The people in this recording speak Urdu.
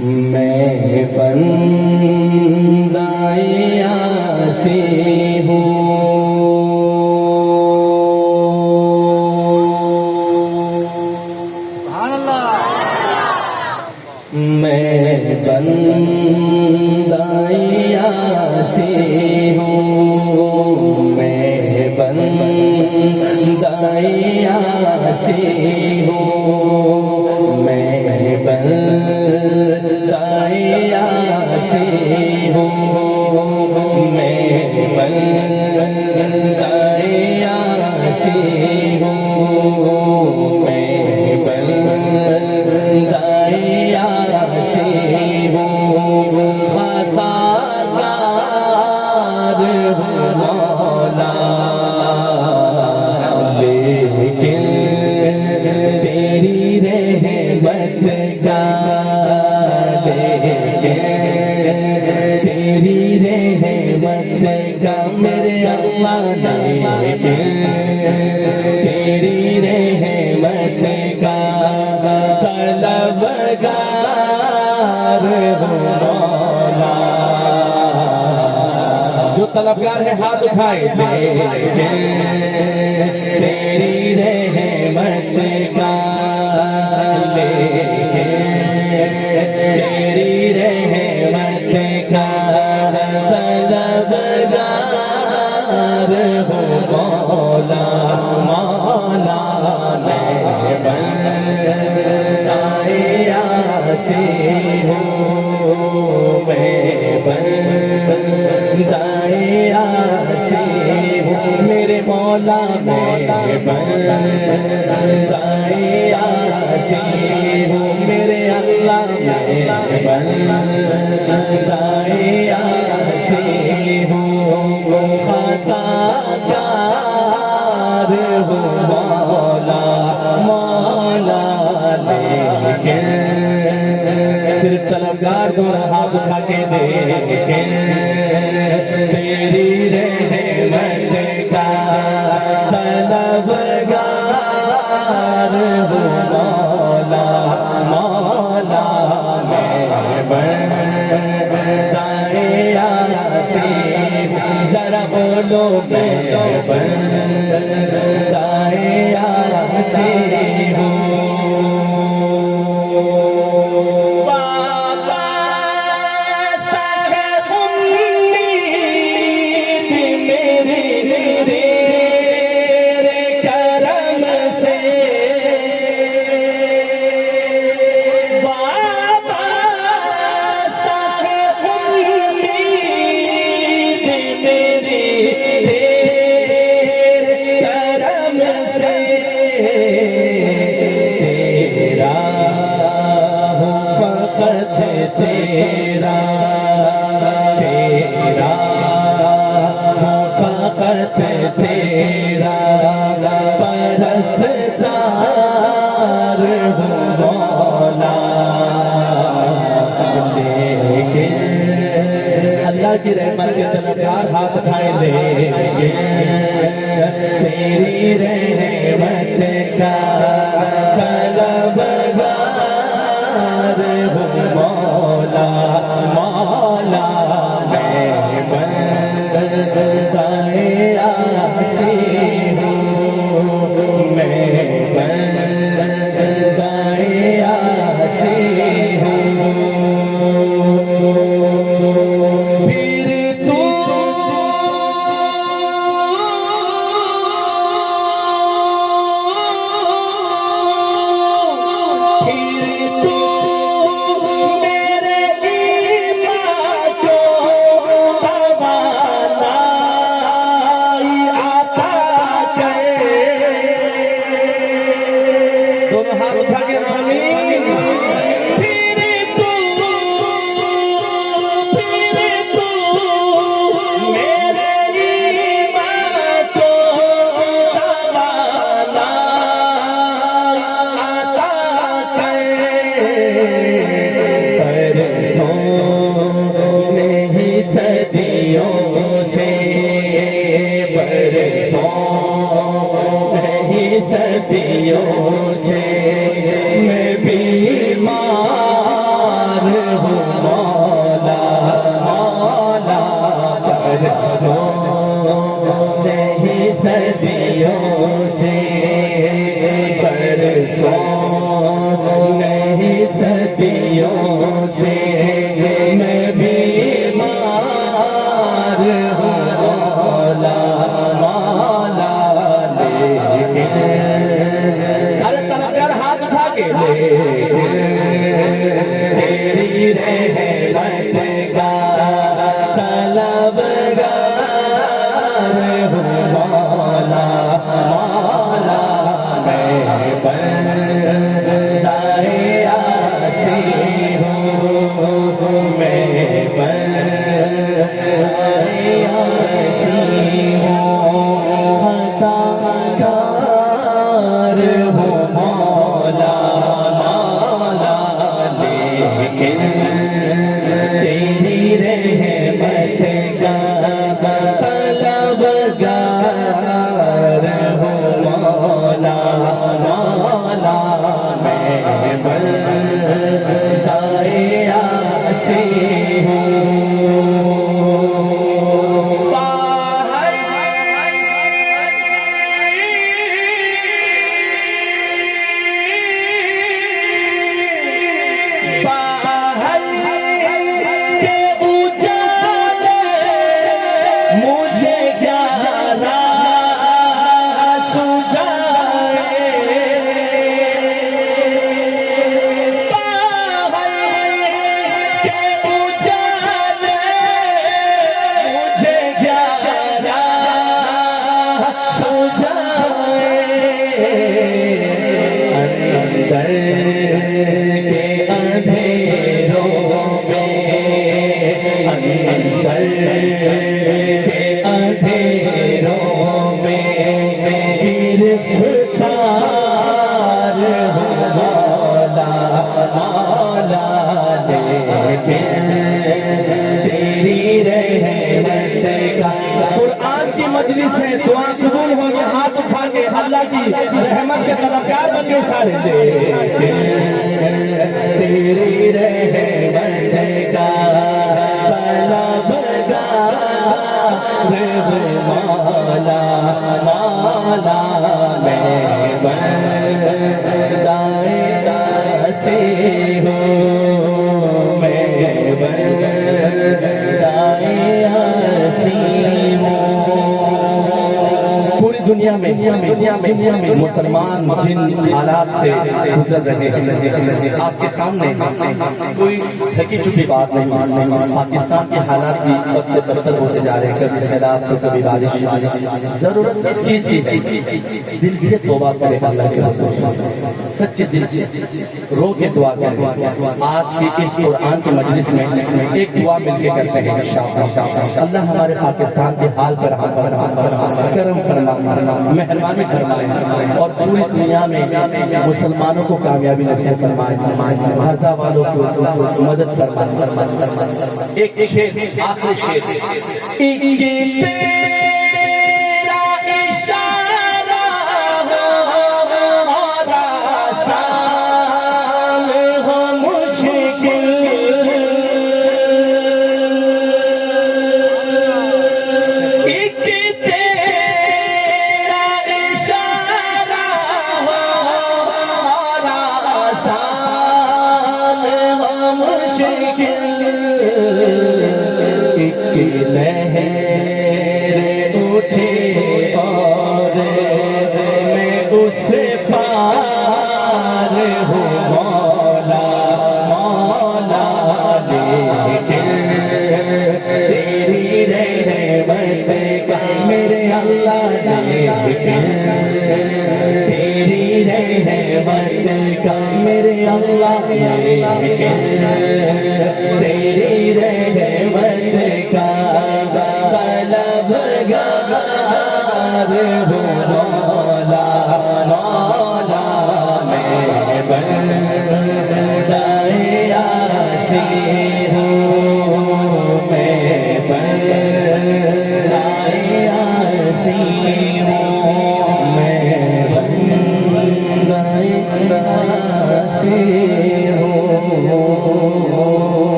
میں بندہ یاسی ہوں، سبحان اللہ۔ میں بندہ یاسی ہوں، میں بندہ یاسی ہوں، میں بندہ یاسی ہوں، میں بندہ یاسی ہوں، میں بندہ یاسی ہوں، خطا کار ہوں مولا، لیکن تیری رحمت کا، تیری رحمت کا میرے اللہ، لیکن تیری رحمت کا طلبگار ہوں مولا۔ جو طلبگار ہے ہاتھ اٹھائے، تیری رحمت کا، تیری رحمت کا طلبگار ہوں مولا، مولا میں بندہ یاسی ہوں، میں بندہ یاسی ہوں، میرے مولا میں بندہ یاسی ہوں، میرے اللہ میں بندہ یاسی ہوں، خطا کار ہوں مولا، مولا لیکن صرف طلبگار دونوں ہاتھ اٹھا کے دیکھیں، تیری رحمت کا طلبگار ہوں مولا، مولا میں بندہ یاسی ہوں، ذرا بولو میں بندہ یاسی ہوں۔ تیرا تیرا فقط تیرا پرستار ہوں مولا، لیکن اللہ کی رحمت کے طلبگار ہاتھ اٹھائیں، لیکن تیری رحمت کا طلبگار ہوں مولا، مولا میں بندہ یاسی ہوں، میں بندہ یاسی ہوں، پھر تو صدیوں سے میں بیمار لیکن تیری رحمت کا طلبگار ہوں مولا مولا میں بندۂ آسی ہوں قرآن کی مجلس ہے، دعا قبول ہو گیا، ہاتھ اٹھا کے اللہ کی رحمت کے طلبگار بن کے سارے تیری رحمت کا طلبگار مولا مولا میں بندۂ آسی ہوں پوری دنیا میں مسلمان جن حالات سے گزر رہے ہیں آپ کے سامنے کوئی تھکی چھپی بات نہیں، پاکستان کے حالات بھی بد سے بدتر ہوتے جا رہے ہیں، کبھی سیلاب سے کبھی بارش، ضرورت اس چیز کی ہے دل سے توبہ کرے اللہ کے حضور، سچے دل سے رو کے دعا کرے۔ آج کی اس قرآن کی مجلس میں ایک دعا مل کے کرتے ہیں انشاءاللہ اللہ ہمارے پاکستان کے حال پر کرم فرمائے، مہربانی فرمائے اور پوری دنیا میں مسلمانوں کو کامیابی نصیب فرمائے، غزہ والوں کو مدد فرمائے۔ ایک شعر، آخری شعر، تیرا اشارہ اور آسان ہو مشکل، مشکل